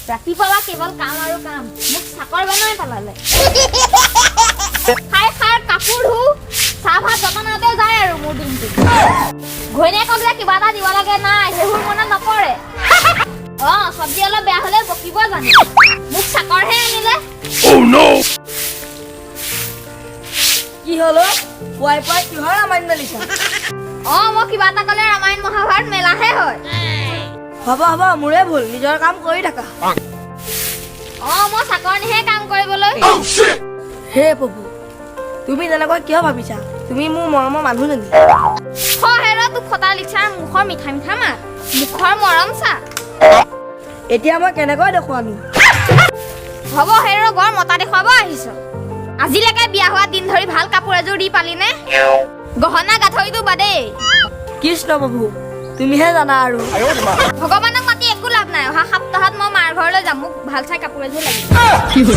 ৰাতিপুৱা কেৱল কাম আৰু কাম মোক চাকৰ বনাই পেলালে খাই খাই কাপোৰ ধু চাহ ভাত বনাওঁতে যায় আৰু মোৰ দিনটো ঘৈণীয়েকক যে কিবা এটা দিব লাগে নাই সেইবোৰ মনত নপৰে চব্জি অলপ বেয়া হলে বকিব জানে মোক চাকৰহে আনিলে কি হলো পুৱাই পুৱাই কিহৰ ৰামায়ণ মেলিছা মই কিবা এটা কলে ৰামায়ণ মহাভাৰত মেলাহে হয় হ'ব হ'ব মোৰে ভুল নিজৰ কাম কৰি থাকা মই চাকৰনিহে কাম কৰিবলৈ হে প্ৰভু তুমি তেনেকৈ কিয় ভাবিছা তুমি মোৰ মৰমৰ মানুহজনী হেৰ তোক ফটা লিখা মুখৰ মিঠা মিঠা মাত মুখৰ মৰম চা এতিয়া মই কেনেকৈ দেখুৱানো হ'ব হেৰ বৰ মতা দেখুৱাব আহিছ আজিলৈকে বিয়া হোৱা দিন ধৰি ভাল কাপোৰ এযোৰ দি পালিনে গহনা গাঁঠৰিটো বাদেই কৃষ্ণ প্ৰভু তুমিহে জানা আৰু ভগৱানক মাতি একো লাভ নাই অহা সপ্তাহত মই মাৰ ঘৰলৈ যাম মোক ভাল চাই কাপোৰ এযোৰ লাগিব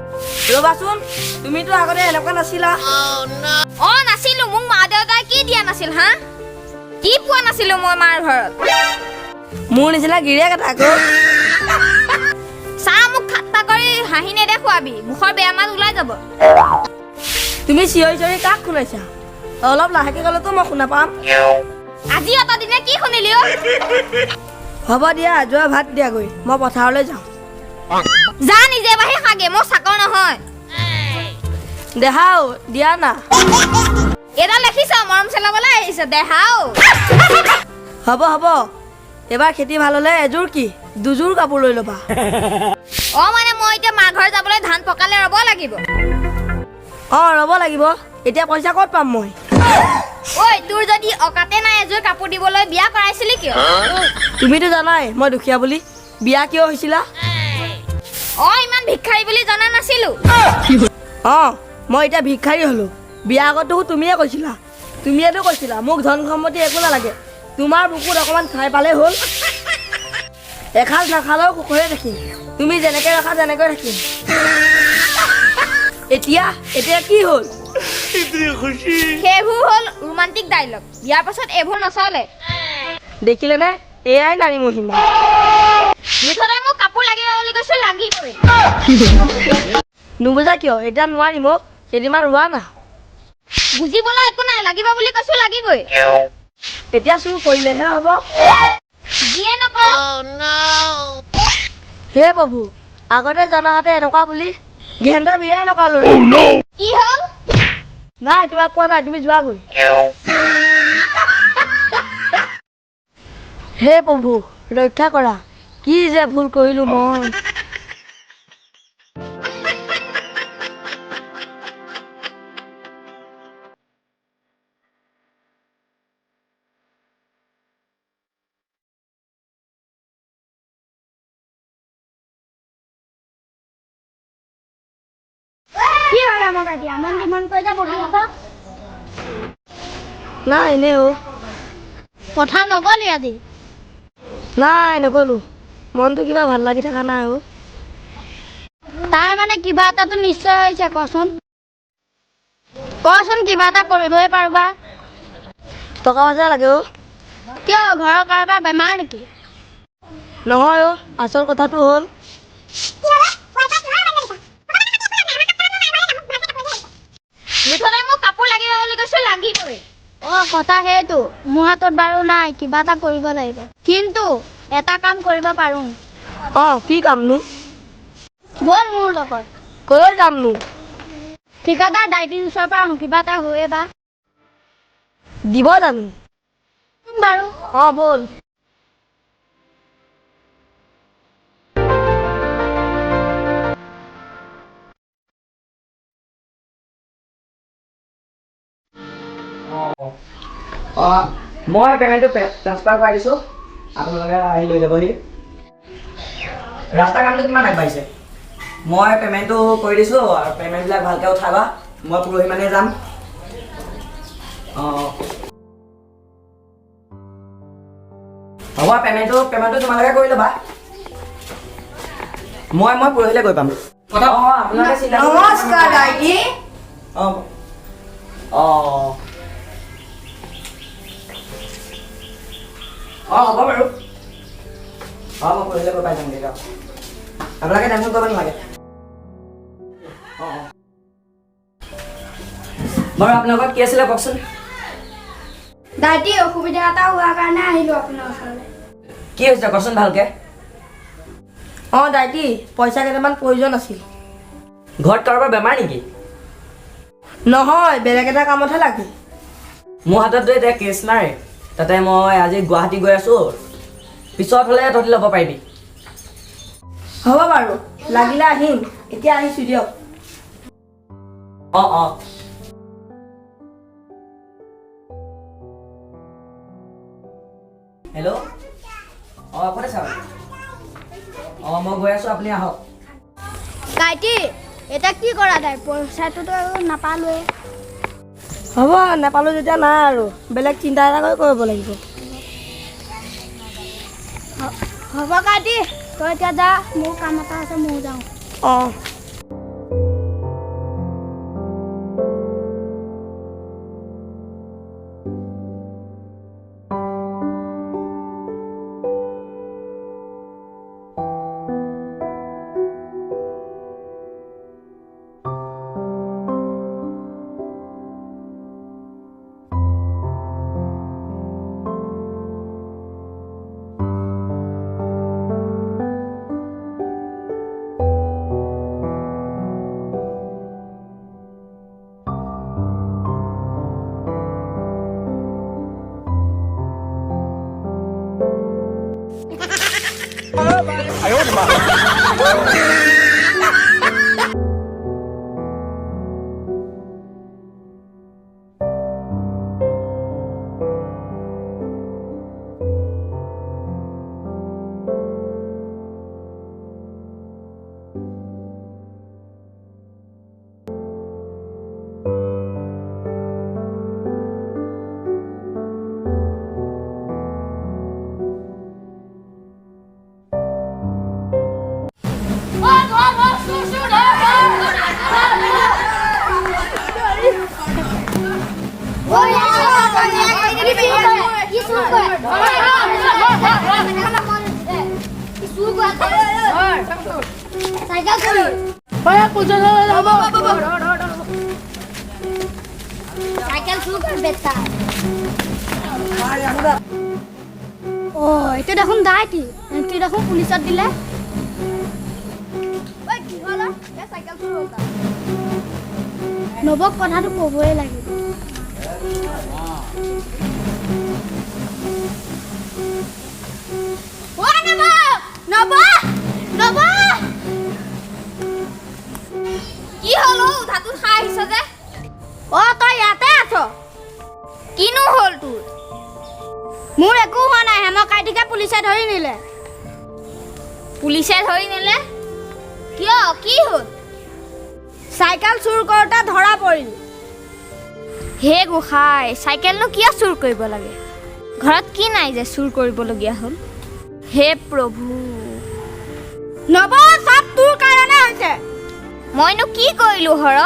ৰবাচোন তুমিতো আগতে এনেকুৱা নাছিলা নাছিলো মোক মা দেউতাই কি দিয়া নাছিল হা কি পোৱা নাছিলো মই মাৰ ঘৰত মোৰ নিচিনা গিৰিয়েক এটা আকৌ চাহ মোক ঠাট্টা কৰি হাঁহি নেদেখুৱাবি মুখৰ বেয়া মাত ওলাই যাব তুমি চিঞৰি চিঞৰি কাক শুনাইছা অলপ লাহেকে গ'লেতো মই শুনা পাম আজি এটা দিনে কি শুনিলি হ'ব দিয়া যোৱা ভাত দিয়াগৈ মই পথাৰলৈ যাওঁ যা নিজে বাহি খাগে মই চাকৰ নহয় দেহাও দিয়া না এটা লেখিছ মৰম চেলাবলৈ আহিছে দেহাও হ'ব হ'ব এবাৰ খেতি ভাল হ'লে এযোৰ কি দুযোৰ কাপোৰ লৈ ল'বা মানে মই এতিয়া মাৰ ঘৰ যাবলৈ ধান পকালে ৰ'ব লাগিব ৰ'ব লাগিব এতিয়া পইচা ক'ত পাম মই তোৰ যদি অকাতে নাই এযোৰ কাপোৰ দিবলৈ বিয়া কৰাইছিলি কিয় তুমিতো জানাই মই দুখীয়া বুলি বিয়া কিয় হৈছিলা ইমান ভিক্ষাৰী বুলি জনা নাছিলো মই এতিয়া ভিক্ষাৰী হ'লো বিয়া আগতো তুমিয়ে কৈছিলা মোক ধন সম্পত্তি একো নালাগে তোমাৰ বুকুত অকণমান খাই পালে হ'ল এসাঁজ নাখালেও সুখৰে থাকিম তুমি যেনেকৈ ৰাখা তেনেকৈ থাকিম এতিয়া কি হ'ল সেইবোৰ হ'ল ৰোমান্টিক ডাইলগ ইয়াৰ পাছত এইবোৰ নচলে দেখিলে নে এয়াই নাৰী মহিমা মোক কাপোৰ লাগিব বুলি কৈছো লাগিবই নুবুজা কিয় এতিয়া নোৱাৰি মোক কেইদিনমান ৰোৱা না বুজিবলৈ একো নাই লাগিব বুলি কৈছো লাগিবই তেতিয়া চুৰ কৰিলেহে হ'ব যিয়ে নকওঁ হে প্ৰভু আগতে জনাহঁতে এনেকুৱা বুলি ঘেন্দ্ৰ বিয়াই নকৰালো কি হ'ল নাই তোমাক কোৱা নাই তুমি যোৱাগৈ হে প্ৰভু ৰক্ষা কৰা কি যে ভুল কৰিলো মই নাই এনেই পথাৰ নগলি আজি নাই নগলো মনটো কিবা ভাল লাগি থকা নাই তাৰ মানে কিবা এটাতো নিশ্চয় হৈছে কচোন কিবা এটা কৰিবই পাৰিবা টকা পইচা লাগে কিয় ঘৰৰ কাৰোবাৰ বেমাৰ নেকি নহয় আচল কথাটো হ'ল মোক কাপোৰ লাগিব বুলি কৈছো লাগিবই কথা সেইটো মোৰ হাতত বাৰু নাই কিবা এটা কৰিব লাগিব কিন্তু এটা কাম কৰিব পাৰো কি কামনো বল মোৰ লগত কলৈ যামনো ঠিকাদাৰ ডাইটিৰ ওচৰৰ পৰা কিবা এটা হৈয়ে বা দিব জানো বাৰু বল মই পেমেণ্টটো ট্ৰান্সফাৰ কৰাই দিছোঁ আপোনালোকে আহি লৈ যাবহি ৰাস্তা কামটো কিমান আগবাঢ়িছে মই পেমেণ্টটো কৰি দিছোঁ আৰু পেমেণ্টবিলাক ভালকৈ উঠাবা মই পৰহি মানে যাম হ'ব পেমেণ্টটো তোমালোকে কৰি ল'বা মই পৰহিলৈ গৈ পাম নমস্কাৰ দাইটি হ'ব বাৰু মই পৰহিলৈ গৈ পাই যামগৈ আপোনালোকে টেনশ্যন কৰিব নালাগে। বাৰু আপোনালোকৰ কি আছিলে কওকচোন? দাইটি অসুবিধা এটা হোৱাৰ কাৰণে আহিলোঁ আপোনাৰ ওচৰলৈ। কি হৈছে কচোন ভালকে? অঁ দাইটি, পইচা কেইটামান প্ৰয়োজন আছিল। ঘৰত কাৰোবাৰ বেমাৰ নেকি? নহয়, বেলেগ এটা কামতহে লাগে। মোৰ হাততো এতিয়া কেছ নাই, তাতে মই আজি গুৱাহাটী গৈ আছোঁ। পিছত হ'লে তহঁতি ল'ব পাৰিবি। হ'ব বাৰু, লাগিলে আহিম। এতিয়া আহিছোঁ দিয়ক। অঁ অঁ। হেল্ল', অঁ কোনে চাওক? অঁ মই গৈ আছোঁ, আপুনি আহক। দাইটি এতিয়া কি কৰা যায়? পইচাটোতো নাপালোৱে। হ'ব, নাপালোঁ যেতিয়া নাই আৰু বেলেগ চিন্তা এটা কৰিব লাগিব। হ'ব দাইটি, তই এতিয়া যা, মোৰ কাম এটা আছে, ময়ো যাওঁ। অঁ। এইটো দেখোন দাইটি, এইটো দেখোন পুলিচত দিলে। নবক কথাটো ক'বই লাগিব। কি হ'ল ধাতু খাই আহিছ যে? তই ইয়াতে আছ? কিনো হ'ল তোৰ? মোৰ একো হোৱা নাই, হেমকাইটিকে পুলিচে ধৰি নিলে। পুলিচে ধৰি নিলে? কিয়, কি হ'ল? চাইকেল চুৰ কৰোঁতে ধৰা পৰিল। হে গোসাঁই, চাইকেলনো কিয় চুৰ কৰিব লাগে? ঘৰত কি নাই যে চুৰ কৰিবলগীয়া হ'ল? হে প্ৰভু, নব চব তোৰ কাৰণে হৈছে। মইনো কি কৰিলোঁ হৰ?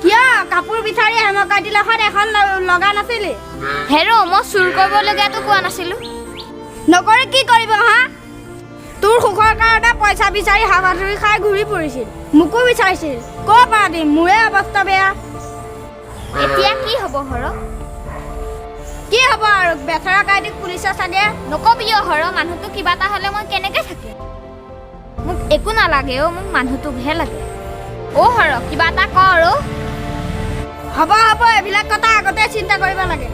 কিয় কাপোৰ বিচাৰি হেমকাইটিৰ লগত এখন লগা নাছিলি? হেৰ, মই চুৰ কৰিবলগীয়াতো কোৱা নাছিলোঁ। নকৰি কি কৰিব হা? তোৰ সুখৰ কাৰণে পইচা বিচাৰি হাবাথুৰি খাই ঘূৰি ফুৰিছিল, মোকো বিচাৰিছিল। ক'ৰ পৰা দিম, মোৰে অৱস্থা বেয়া। এতিয়া কি হ'ব হৰ? কি হ'ব আৰু, বেচেৰা কাইটিক পুলিচে চাগে। নকবি হৰ, মানুহটো কিবা এটা হ'লে মই কেনেকৈ থাকিম? মোক একো নালাগে মোক মানুহটোকহে লাগে। হৰ, কিবা এটা কৰ। হ'ব, এইবিলাক কথা আগতে চিন্তা কৰিব লাগে।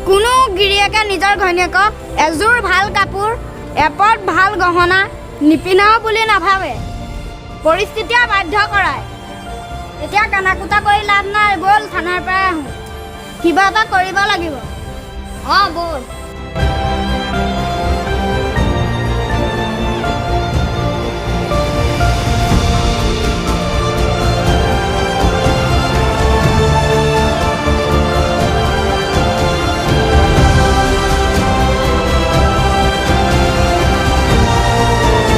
কোনো গিৰিয়েকে নিজৰ ঘৈণীয়েকক এযোৰ ভাল কাপোৰ, এপদ ভাল গহনা নিপিন্ধাও বুলি নাভাবে। পৰিস্থিতিয়ে বাধ্য কৰায়। এতিয়া কানাকুটা কৰি লাভ নাই, ব'ল থানাৰ পৰাই আহোঁ। কিবা এটা কৰিব লাগিব। ব'ল।